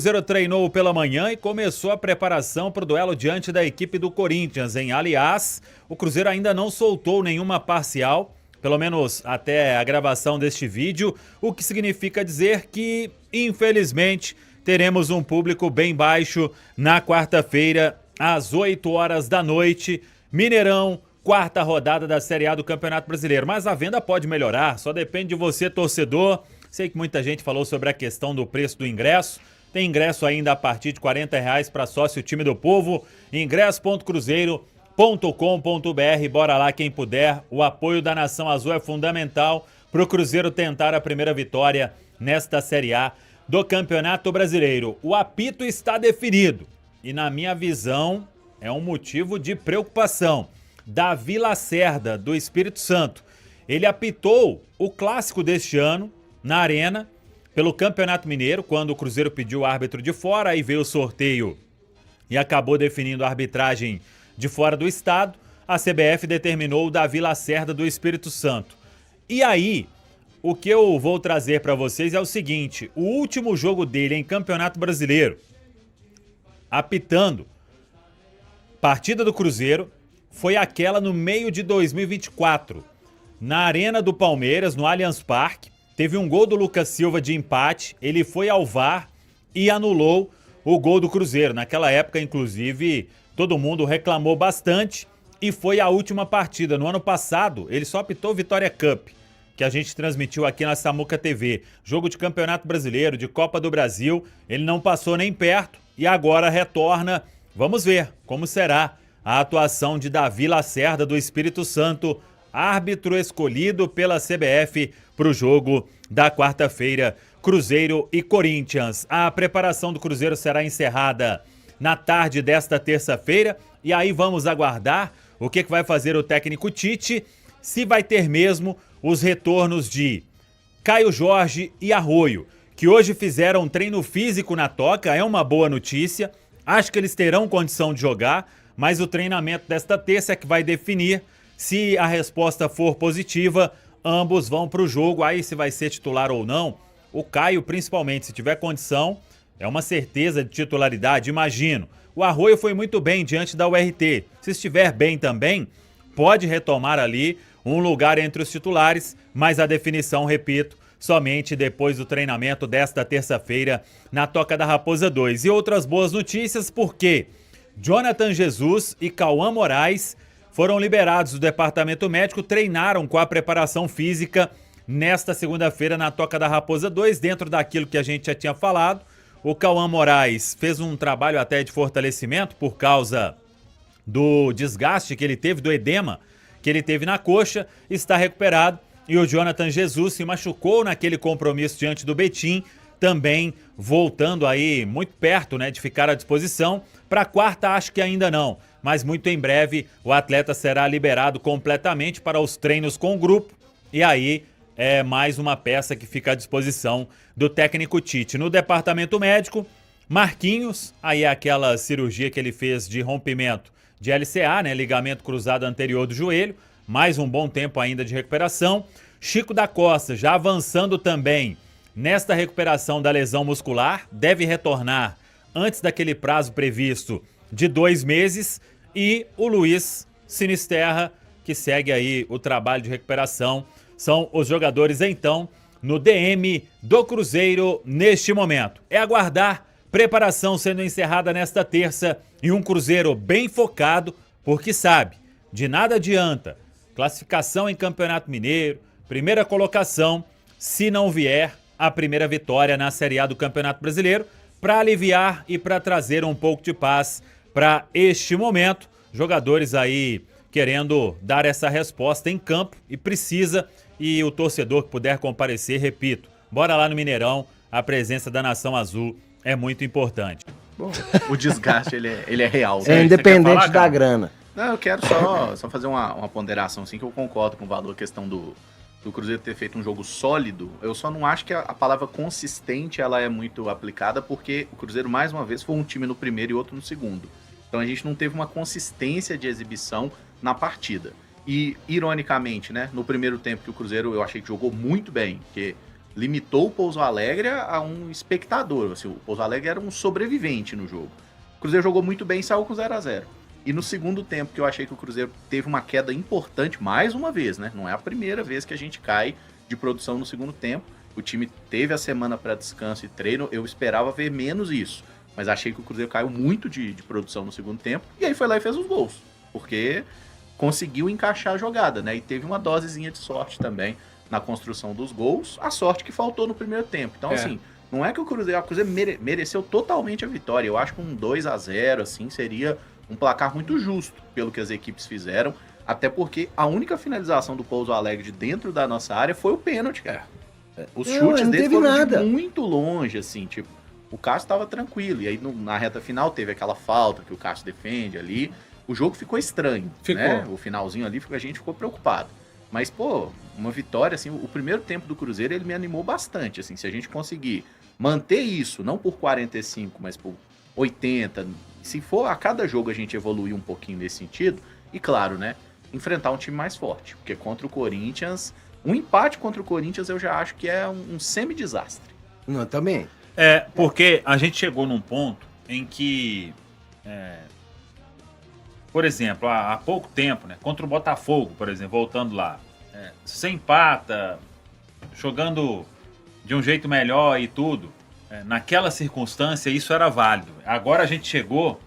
Cruzeiro treinou pela manhã e começou a preparação para o duelo diante da equipe do Corinthians. Aliás, o Cruzeiro ainda não soltou nenhuma parcial, pelo menos até a gravação deste vídeo, o que significa dizer que, infelizmente, teremos um público bem baixo na quarta-feira, às 8 horas da noite, Mineirão, quarta rodada da Série A do Campeonato Brasileiro. Mas a venda pode melhorar, só depende de você, torcedor. Sei que muita gente falou sobre a questão do preço do ingresso. Tem ingresso ainda a partir de R$40 para sócio Time do Povo. ingresso.cruzeiro.com.br. Bora lá quem puder. O apoio da Nação Azul é fundamental para o Cruzeiro tentar a primeira vitória nesta Série A do Campeonato Brasileiro. O apito está definido e, na minha visão, é um motivo de preocupação. Davi Lacerda, do Espírito Santo. Ele apitou o clássico deste ano na Arena pelo Campeonato Mineiro, quando o Cruzeiro pediu o árbitro de fora, aí veio o sorteio e acabou definindo a arbitragem de fora do estado. A CBF determinou o Davi Lacerda, do Espírito Santo. E aí, o que eu vou trazer para vocês é o seguinte: o último jogo dele em Campeonato Brasileiro, apitando partida do Cruzeiro, foi aquela no meio de 2024, na Arena do Palmeiras, no Allianz Parque. Teve um gol do Lucas Silva de empate, ele foi ao VAR e anulou o gol do Cruzeiro. Naquela época, inclusive, todo mundo reclamou bastante e foi a última partida. No ano passado, ele só apitou Vitória Cup, que a gente transmitiu aqui na Samuca TV. Jogo de Campeonato Brasileiro, de Copa do Brasil, ele não passou nem perto e agora retorna. Vamos ver como será a atuação de Davi Lacerda, do Espírito Santo, árbitro escolhido pela CBF para o jogo da quarta-feira, Cruzeiro e Corinthians. A preparação do Cruzeiro será encerrada na tarde desta terça-feira e aí vamos aguardar o que vai fazer o técnico Tite, se vai ter mesmo os retornos de Caio Jorge e Arroio, que hoje fizeram um treino físico na Toca. É uma boa notícia, acho que eles terão condição de jogar, mas o treinamento desta terça é que vai definir. Se a resposta for positiva, ambos vão para o jogo. Aí, se vai ser titular ou não, o Caio, principalmente, se tiver condição, é uma certeza de titularidade, imagino. O Arroio foi muito bem diante da URT. Se estiver bem também, pode retomar ali um lugar entre os titulares, mas a definição, repito, somente depois do treinamento desta terça-feira na Toca da Raposa 2. E outras boas notícias, porque Jonathan Jesus e Cauã Moraes foram liberados do departamento médico, treinaram com a preparação física nesta segunda-feira na Toca da Raposa 2, dentro daquilo que a gente já tinha falado. O Cauã Moraes fez um trabalho até de fortalecimento por causa do desgaste que ele teve, do edema que ele teve na coxa, está recuperado. E o Jonathan Jesus se machucou naquele compromisso diante do Betim, também voltando aí muito perto, né, de ficar à disposição. Para a quarta, acho que ainda não, mas muito em breve o atleta será liberado completamente para os treinos com o grupo. E aí é mais uma peça que fica à disposição do técnico Tite. No departamento médico, Marquinhos, aí é aquela cirurgia que ele fez de rompimento de LCA, né, ligamento cruzado anterior do joelho, mais um bom tempo ainda de recuperação. Chico da Costa já avançando também nesta recuperação da lesão muscular, deve retornar antes daquele prazo previsto de 2 meses. E o Luiz Sinisterra, que segue aí o trabalho de recuperação. São os jogadores, então, no DM do Cruzeiro neste momento. É aguardar, preparação sendo encerrada nesta terça e um Cruzeiro bem focado, porque sabe, de nada adianta classificação em Campeonato Mineiro, primeira colocação, se não vier a primeira vitória na Série A do Campeonato Brasileiro, para aliviar e para trazer um pouco de paz para este momento. Jogadores aí querendo dar essa resposta em campo e precisa, e o torcedor que puder comparecer, repito, bora lá no Mineirão, a presença da Nação Azul é muito importante. Bom, o desgaste ele é real. É independente da grana. Não, eu quero só fazer uma ponderação, assim, que eu concordo com o valor, a questão do Cruzeiro ter feito um jogo sólido. Eu só não acho que a palavra consistente ela é muito aplicada, porque o Cruzeiro, mais uma vez, foi um time no primeiro e outro no segundo. Então a gente não teve uma consistência de exibição na partida. E, ironicamente, né, no primeiro tempo que o Cruzeiro eu achei que jogou muito bem, porque limitou o Pouso Alegre a um espectador. Assim, o Pouso Alegre era um sobrevivente no jogo. O Cruzeiro jogou muito bem e saiu com 0-0. E no segundo tempo, que eu achei que o Cruzeiro teve uma queda importante, mais uma vez, né? Não é a primeira vez que a gente cai de produção no segundo tempo. O time teve a semana para descanso e treino, eu esperava ver menos isso. Mas achei que o Cruzeiro caiu muito de produção no segundo tempo. E aí foi lá e fez os gols. Porque conseguiu encaixar a jogada, né? E teve uma dosezinha de sorte também na construção dos gols. A sorte que faltou no primeiro tempo. Então, assim, não é que o Cruzeiro mereceu totalmente a vitória. Eu acho que um 2-0, assim, seria um placar muito justo pelo que as equipes fizeram. Até porque a única finalização do Pouso Alegre de dentro da nossa área foi o pênalti, cara. Os chutes dele foram de muito longe, assim, tipo, o Cássio tava tranquilo. E aí na reta final teve aquela falta que o Cássio defende ali. O jogo ficou estranho, né? O finalzinho ali, a gente ficou preocupado. Mas, pô, uma vitória, assim, o primeiro tempo do Cruzeiro, ele me animou bastante, assim, se a gente conseguir manter isso, não por 45, mas por 80, se for a cada jogo a gente evoluir um pouquinho nesse sentido, e claro, né, enfrentar um time mais forte, porque contra o Corinthians, um empate contra o Corinthians eu já acho que é um semi-desastre. Não, também. Porque a gente chegou num ponto em que, por exemplo, há pouco tempo, né, contra o Botafogo, por exemplo, voltando lá, se você empata, jogando de um jeito melhor e tudo, naquela circunstância isso era válido. Agora a gente chegou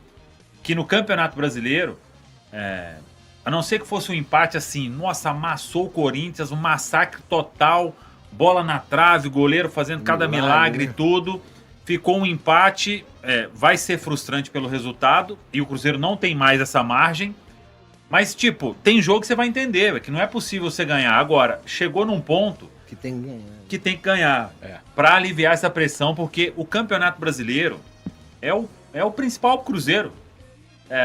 que no Campeonato Brasileiro, a não ser que fosse um empate assim, nossa, amassou o Corinthians, um massacre total, bola na trave, goleiro fazendo cada milagre e tudo, ficou um empate, vai ser frustrante pelo resultado, e o Cruzeiro não tem mais essa margem, mas tipo, tem jogo que você vai entender, que não é possível você ganhar. Agora, chegou num ponto que tem que ganhar, para aliviar essa pressão, porque o Campeonato Brasileiro é o principal pro Cruzeiro.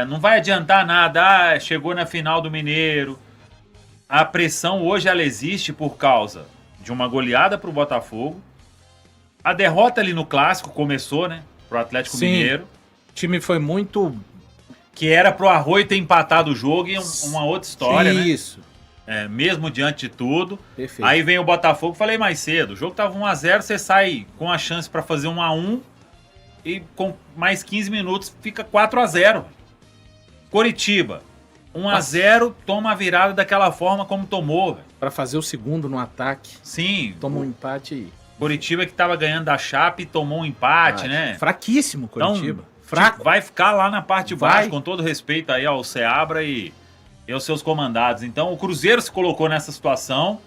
Não vai adiantar nada, chegou na final do Mineiro. A pressão hoje ela existe por causa de uma goleada pro Botafogo. A derrota ali no Clássico começou, né? Pro Atlético Mineiro. O time foi muito... Que era pro Arroio ter empatado o jogo e uma outra história, né? Isso. Mesmo diante de tudo. Perfeito. Aí vem o Botafogo, falei mais cedo. O jogo tava 1-0, você sai com a chance para fazer 1-1 e com mais 15 minutos fica 4-0. Coritiba, 1-0, toma a virada daquela forma como tomou. Para fazer o segundo no ataque. Sim. Tomou um empate aí. Coritiba que tava ganhando da Chape tomou um empate, né? Fraquíssimo, Coritiba. Então, fraco. Vai ficar lá na parte de baixo, com todo respeito aí ao Seabra e aos seus comandados. Então o Cruzeiro se colocou nessa situação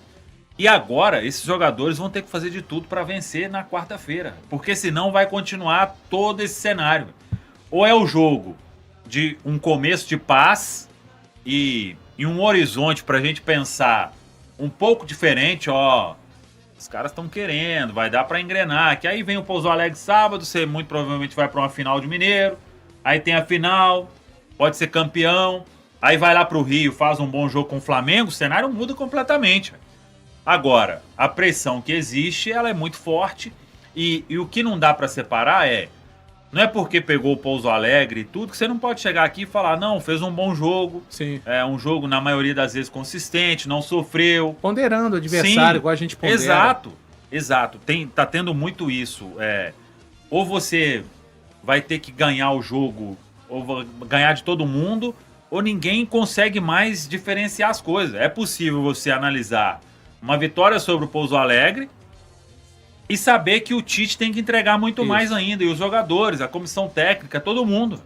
e agora esses jogadores vão ter que fazer de tudo para vencer na quarta-feira, porque senão vai continuar todo esse cenário. Ou é o jogo de um começo de paz e um horizonte pra gente pensar um pouco diferente, os caras estão querendo, vai dar pra engrenar, que aí vem o Pouso Alegre sábado, você muito provavelmente vai pra uma final de Mineiro, aí tem a final, pode ser campeão, aí vai lá pro Rio, faz um bom jogo com o Flamengo, o cenário muda completamente. Agora, a pressão que existe, ela é muito forte e o que não dá pra separar não é porque pegou o Pouso Alegre e tudo que você não pode chegar aqui e falar, não, fez um bom jogo. Sim. Um jogo, na maioria das vezes, consistente, não sofreu. Ponderando o adversário, igual a gente pondera. Exato. Tá tendo muito isso. Ou você vai ter que ganhar o jogo, ou ganhar de todo mundo, ou ninguém consegue mais diferenciar as coisas. É possível você analisar uma vitória sobre o Pouso Alegre e saber que o Tite tem que entregar muito mais ainda. E os jogadores, a comissão técnica, todo mundo.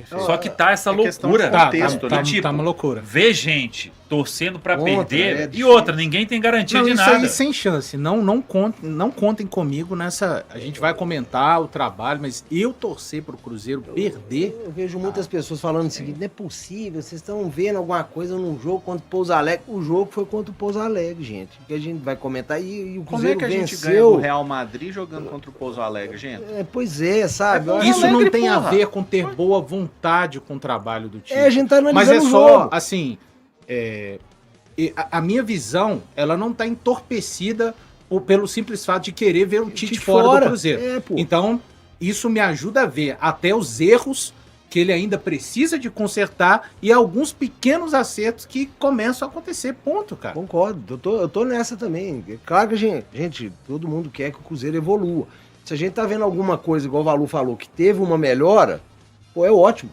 Só que tá essa loucura. Tá uma loucura. Ver gente torcendo pra perder. E outra, ninguém tem garantia de nada. Isso aí sem chance. Não contem comigo nessa... A gente vai comentar o trabalho, mas eu torcer pro Cruzeiro perder... Eu vejo muitas pessoas falando o seguinte, não é possível, vocês estão vendo alguma coisa num jogo contra o Pouso Alegre. O jogo foi contra o Pouso Alegre, gente. Que a gente vai comentar e o Cruzeiro Como é que a gente venceu. ganha do Real Madrid jogando contra o Pouso Alegre, gente? Pois é, sabe? Isso não tem a ver com ter boa vontade com o trabalho do time. A gente tá analisando mas é o só, jogo. assim, a minha visão, ela não tá entorpecida pelo simples fato de querer ver o Tite fora do Cruzeiro. Então, isso me ajuda a ver até os erros que ele ainda precisa de consertar e alguns pequenos acertos que começam a acontecer, ponto, cara. Concordo, eu tô nessa também. É claro que a gente, todo mundo quer que o Cruzeiro evolua. Se a gente tá vendo alguma coisa, igual o Valu falou, que teve uma melhora, pô, é ótimo.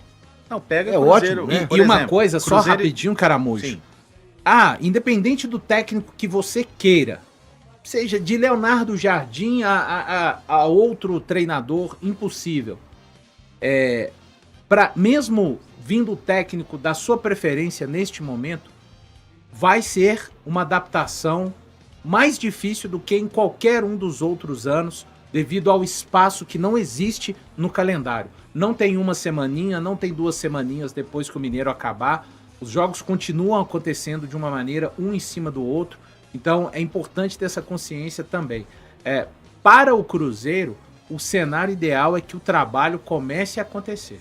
Não, pega É Cruzeiro. ótimo, né? Por Uma exemplo, coisa, só Cruzeiro- rapidinho, Caramujo. Sim. Independente do técnico que você queira, seja de Leonardo Jardim a outro treinador, impossível. Mesmo vindo o técnico da sua preferência neste momento, vai ser uma adaptação mais difícil do que em qualquer um dos outros anos, devido ao espaço que não existe no calendário. Não tem uma semaninha, não tem 2 semaninhas depois que o Mineiro acabar. Os jogos continuam acontecendo de uma maneira, um em cima do outro. Então é importante ter essa consciência também. Para o Cruzeiro, o cenário ideal é que o trabalho comece a acontecer.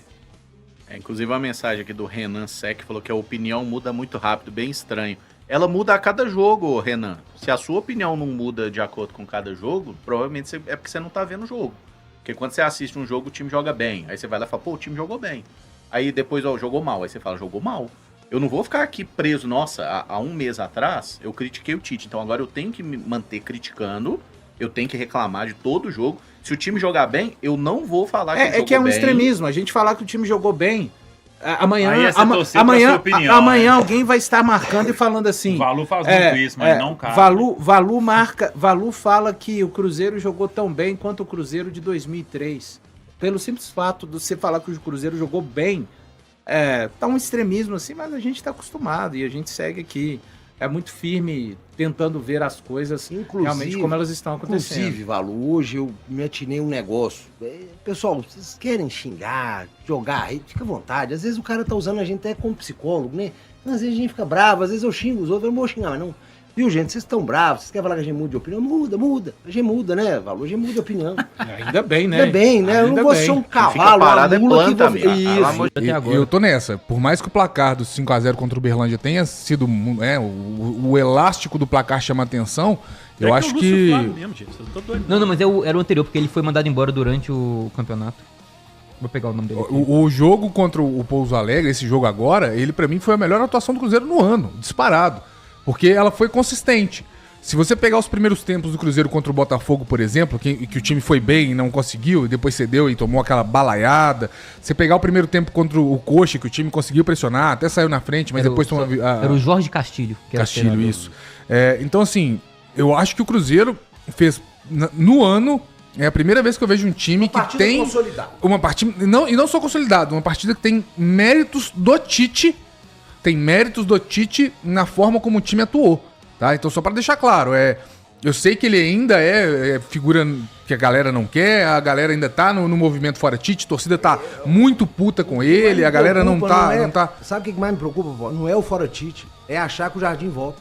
Inclusive a mensagem aqui do Renan Sec falou que a opinião muda muito rápido, bem estranho. Ela muda a cada jogo, Renan. Se a sua opinião não muda de acordo com cada jogo, provavelmente é porque você não tá vendo o jogo. Porque quando você assiste um jogo, o time joga bem. Aí você vai lá e fala, pô, o time jogou bem. Aí depois, jogou mal. Aí você fala, jogou mal. Eu não vou ficar aqui preso. Nossa, há um mês atrás, eu critiquei o Tite. Então agora eu tenho que me manter criticando. Eu tenho que reclamar de todo jogo. Se o time jogar bem, eu não vou falar que ele jogou É que é um bem. extremismo. A gente falar que o time jogou bem. Amanhã, Aí é você torcer pra sua opinião, amanhã né? alguém vai estar marcando e falando assim. O Valu faz muito isso, mas não cabe. Valu fala que o Cruzeiro jogou tão bem quanto o Cruzeiro de 2003. Pelo simples fato de você falar que o Cruzeiro jogou bem, tá um extremismo assim, mas a gente tá acostumado e a gente segue aqui. É muito firme, tentando ver as coisas realmente como elas estão acontecendo. Inclusive, Valu, hoje eu me atinei um negócio. Pessoal, vocês querem xingar, jogar, fica à vontade. Às vezes o cara tá usando a gente até como psicólogo, né? Às vezes a gente fica bravo, às vezes eu xingo os outros, eu não vou xingar, mas não. Viu, gente? Vocês estão bravos, vocês querem falar que a gente muda de opinião? Muda. A gente muda, né, Valu? A gente muda de opinião. Ainda bem, né? Ainda bem, né? Eu Ainda não vou bem. ser um Fica cavalo, parado, uma mula planta, que vou... amigo. Isso. E eu tô nessa. Por mais que o placar do 5x0 contra o Uberlândia tenha sido o elástico do placar chama atenção, eu acho que... Não, mas era o anterior, porque ele foi mandado embora durante o campeonato. Vou pegar o nome dele aqui. O jogo contra o Pouso Alegre, esse jogo agora, ele pra mim foi a melhor atuação do Cruzeiro no ano, disparado. Porque ela foi consistente. Se você pegar os primeiros tempos do Cruzeiro contra o Botafogo, por exemplo, que o time foi bem e não conseguiu, e depois cedeu e tomou aquela balaiada. Você pegar o primeiro tempo contra o Coxa, que o time conseguiu pressionar, até saiu na frente, mas depois tomou... Era o Jorge Castilho. Que era Castilho, treinador. isso. Então, assim, eu acho que o Cruzeiro fez, no ano, é a primeira vez que eu vejo um time que tem... consolidada. Uma partida, e não só consolidado, uma partida que tem méritos do Tite, na forma como o time atuou. Tá? Então, só para deixar claro, eu sei que ele ainda é figura que a galera não quer, a galera ainda tá no movimento fora Tite, a torcida tá muito puta com ele, a galera não tá... Sabe o que mais me preocupa, vó? Não é o fora Tite, é achar que o Jardim volta.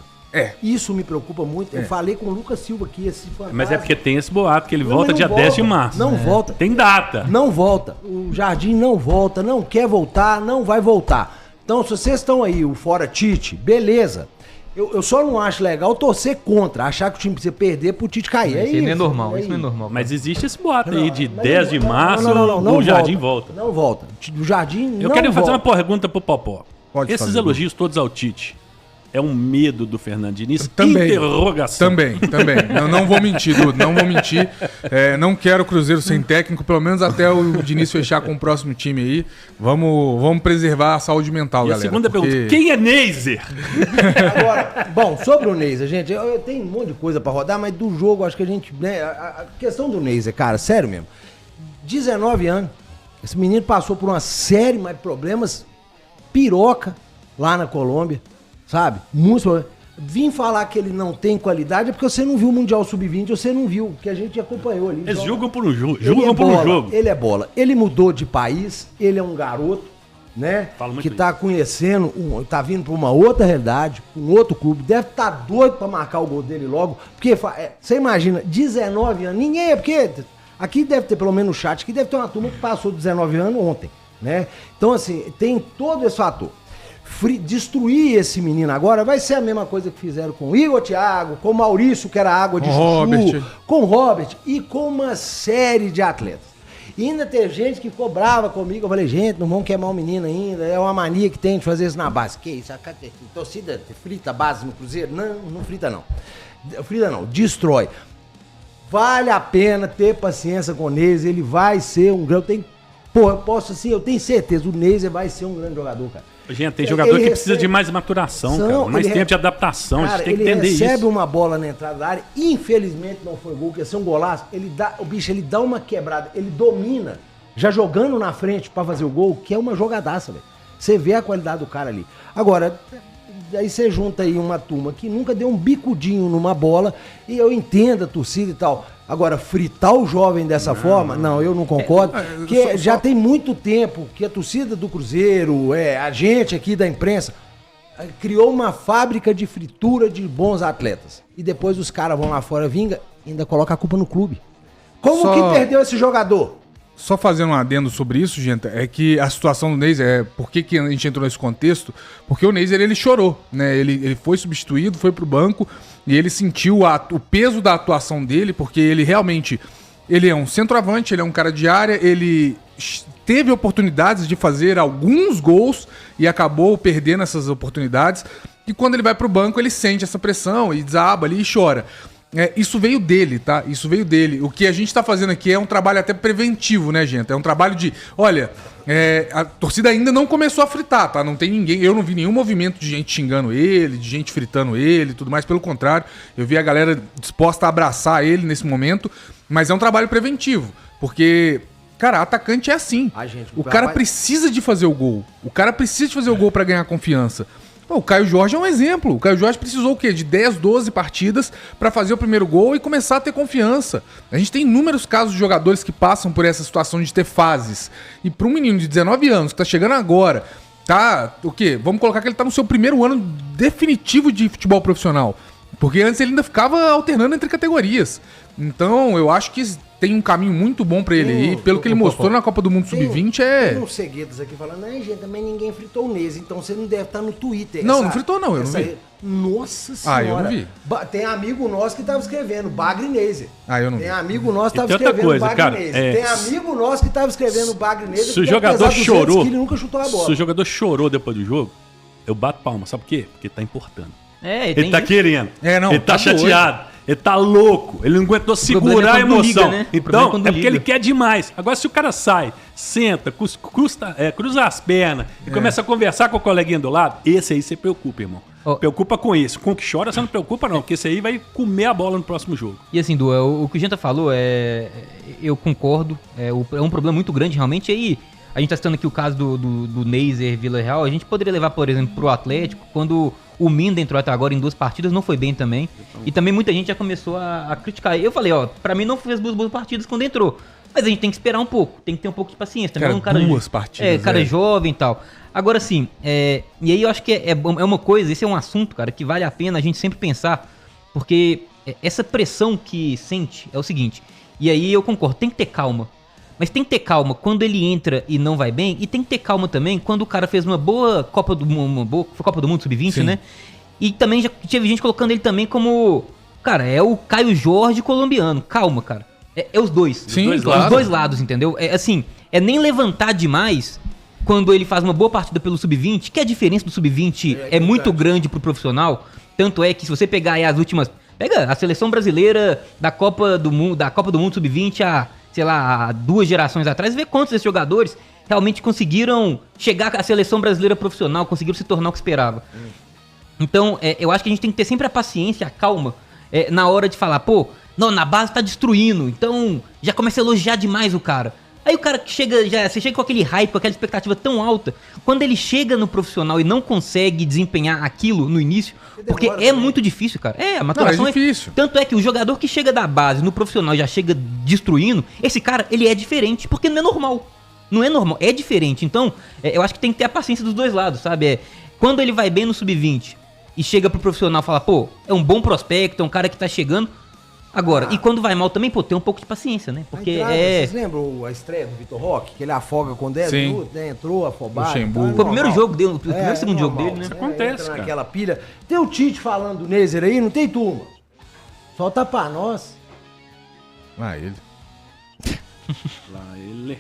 Isso me preocupa muito. Eu falei com o Lucas Silva aqui, esse fantasma. Mas é porque tem esse boato que ele Não, volta mas dia não 10 de volta. março. Não volta. Tem data. Não volta. O Jardim não volta, não quer voltar, não vai voltar. Então, se vocês estão aí, o fora Tite, beleza. Eu só não acho legal torcer contra, achar que o time precisa perder pro Tite cair. Isso não é normal, isso não é normal. Mas existe esse boato aí de Mas 10 de março, não o Jardim volta. Não volta. O Jardim não Eu quero fazer uma volta. pergunta pro Popó. Pode Esses fazer, elogios todos ao Tite é um medo do Fernando Diniz? Também. Interrogação. Também. Eu não vou mentir, Dudu, não vou mentir. Não quero o Cruzeiro sem técnico, pelo menos até o Diniz fechar com o próximo time aí. Vamos preservar a saúde mental, E galera. a segunda porque- pergunta, quem é Neiser? Agora, bom, sobre o Neiser, gente, eu tenho um monte de coisa pra rodar, mas do jogo, acho que a gente, né, a questão do Neiser, cara, sério mesmo, 19 anos, esse menino passou por uma série de problemas, piroca, lá na Colômbia, sabe? Muitos problemas. Vim falar que ele não tem qualidade é porque você não viu o Mundial Sub-20, você não viu, que a gente acompanhou ali. Eles Joga- julgam por um jogo. Ele Julgam é por um bola, jogo. Ele é bola. Ele mudou de país, ele é um garoto, né? Fala muito Que tá conhecendo, tá vindo pra uma outra realidade, um outro clube. Deve estar doido pra marcar o gol dele logo. Porque você imagina, 19 anos, ninguém é porque. Aqui deve ter, pelo menos no chat, aqui deve ter uma turma que passou 19 anos ontem, né? Então, assim, tem todo esse fator. Destruir esse menino agora vai ser a mesma coisa que fizeram com o Igor Thiago, com o Maurício, que era água de Com chuchu, Robert. com o Robert e com uma série de atletas. E ainda tem gente que ficou brava comigo. Eu falei, gente, não vamos queimar o menino ainda. É uma mania que tem de fazer isso na base. Que isso? A torcida frita a base no Cruzeiro? Não, não frita não. Frita não, destrói. Vale a pena ter paciência com o Neiser. Ele vai ser um grande... eu tenho certeza, o Neiser vai ser um grande jogador, cara. Gente, tem jogador que precisa de mais maturação, cara, mais tempo de adaptação, cara, a gente tem que entender isso. Ele recebe uma bola na entrada da área, infelizmente não foi gol, que ia ser um golaço, o bicho ele dá uma quebrada, ele domina, já jogando na frente pra fazer o gol, que é uma jogadaça, velho. Você vê a qualidade do cara ali. Agora, aí você junta aí uma turma que nunca deu um bicudinho numa bola, e eu entendo a torcida e tal. Agora, fritar o jovem dessa forma, não, eu não concordo. Porque já tem muito tempo que a torcida do Cruzeiro, a gente aqui da imprensa, criou uma fábrica de fritura de bons atletas. E depois os caras vão lá fora, vinga, e ainda coloca a culpa no clube. Como que perdeu esse jogador? Só fazendo um adendo sobre isso, gente, é que a situação do Neiser, por que a gente entrou nesse contexto? Porque o Neiser, ele chorou, né? Ele foi substituído, foi pro banco e ele sentiu o peso da atuação dele, porque ele realmente, ele é um centroavante, ele é um cara de área, ele teve oportunidades de fazer alguns gols e acabou perdendo essas oportunidades. E quando ele vai pro banco, ele sente essa pressão e desaba ali e chora. Isso veio dele, tá? Isso veio dele. O que a gente tá fazendo aqui é um trabalho até preventivo, né, gente? É um trabalho de... Olha, a torcida ainda não começou a fritar, tá? Não tem ninguém... Eu não vi nenhum movimento de gente xingando ele, de gente fritando ele e tudo mais. Pelo contrário, eu vi a galera disposta a abraçar ele nesse momento. Mas é um trabalho preventivo. Porque, cara, atacante é assim. O cara precisa de fazer o gol. O cara precisa de fazer o gol pra ganhar confiança. O Caio Jorge é um exemplo. O Caio Jorge precisou o quê? De 10, 12 partidas para fazer o primeiro gol e começar a ter confiança. A gente tem inúmeros casos de jogadores que passam por essa situação de ter fases. E para um menino de 19 anos que tá chegando agora, tá... O quê? Vamos colocar que ele tá no seu primeiro ano definitivo de futebol profissional. Porque antes ele ainda ficava alternando entre categorias. Então, eu acho que tem um caminho muito bom pra ele aí. Pelo que ele mostrou na Copa do Mundo Sub-20 Tem uns segredos aqui falando, gente, também ninguém fritou o Neiser, então você não deve estar no Twitter. Não fritou não, eu não vi. Nossa senhora. Eu não vi. Tem amigo nosso que tava escrevendo, Bagre Neiser. Eu não vi. Tem amigo nosso que tava tem outra escrevendo coisa, Bagre cara, Neiser. Tem amigo nosso que tava escrevendo Bagre Neiser. Se o jogador chorou, ele nunca chutou a bola. se o jogador chorou depois do jogo, eu bato palma. Sabe por quê? Porque tá importando. Ele Tá querendo. Não, ele tá chateado. doido. Ele tá louco. Ele não aguentou segurar a emoção. Liga, né? Então, quando é porque liga. ele quer demais. Agora, se o cara sai, senta, cruza as pernas e começa a conversar com o coleguinha do lado, esse aí você preocupa, irmão. Preocupa com esse. Com o que chora, você não preocupa, não. Porque esse aí vai comer a bola no próximo jogo. E assim, Du, o que o Genta falou, eu concordo. É um problema muito grande, realmente. Aí, a gente tá citando aqui o caso do Neiser Vila Real. A gente poderia levar, por exemplo, pro Atlético, quando o Minda entrou até agora em 2 partidas, não foi bem também. E também muita gente já começou a criticar. Eu falei, pra mim não fez 2 boas partidas quando entrou. Mas a gente tem que esperar um pouco, tem que ter um pouco de paciência. Também Cara, 2 partidas. Cara jovem e tal. Agora sim, e aí eu acho que é uma coisa, esse é um assunto, cara, que vale a pena a gente sempre pensar, porque essa pressão que sente é o seguinte, e aí eu concordo, tem que ter calma. Mas tem que ter calma quando ele entra e não vai bem, e tem que ter calma também quando o cara fez uma boa Copa do Mundo Sub-20, né? E também já teve gente colocando ele também como, cara, é o Caio Jorge colombiano. Calma, cara. É os dois. Sim, os claro. dois lados, entendeu? É nem levantar demais quando ele faz uma boa partida pelo Sub-20, que a diferença do Sub-20 é muito grande pro profissional. Tanto é que se você pegar aí as últimas... Pega a seleção brasileira da Copa do Mundo Sub-20 há 2 gerações atrás, vê quantos desses jogadores realmente conseguiram chegar à seleção brasileira profissional, conseguiram se tornar o que esperava. Então, eu acho que a gente tem que ter sempre a paciência, a calma, na hora de falar, não, na base tá destruindo, então já começa a elogiar demais o cara. Aí o cara que você chega com aquele hype, com aquela expectativa tão alta, quando ele chega no profissional e não consegue desempenhar aquilo no início, porque muito difícil, cara. A maturação é difícil. Tanto é que o jogador que chega da base no profissional e já chega destruindo, esse cara, ele é diferente, porque não é normal. Não é normal, é diferente. Então, eu acho que tem que ter a paciência dos dois lados, sabe? Quando ele vai bem no Sub-20 e chega pro profissional e fala, é um bom prospecto, é um cara que tá chegando. Agora, e quando vai mal também, tem um pouco de paciência, né? Porque Vocês lembram a estreia do Vitor Roque? Que ele afoga com 10 minutos, né? Entrou afobado. Luxemburgo. Foi o primeiro jogo dele, o primeiro segundo jogo dele, né? Isso acontece, entra cara. naquela pilha. Tem o Tite falando do Neiser aí, não tem, turma? Solta pra nós. Ele. Lá ele.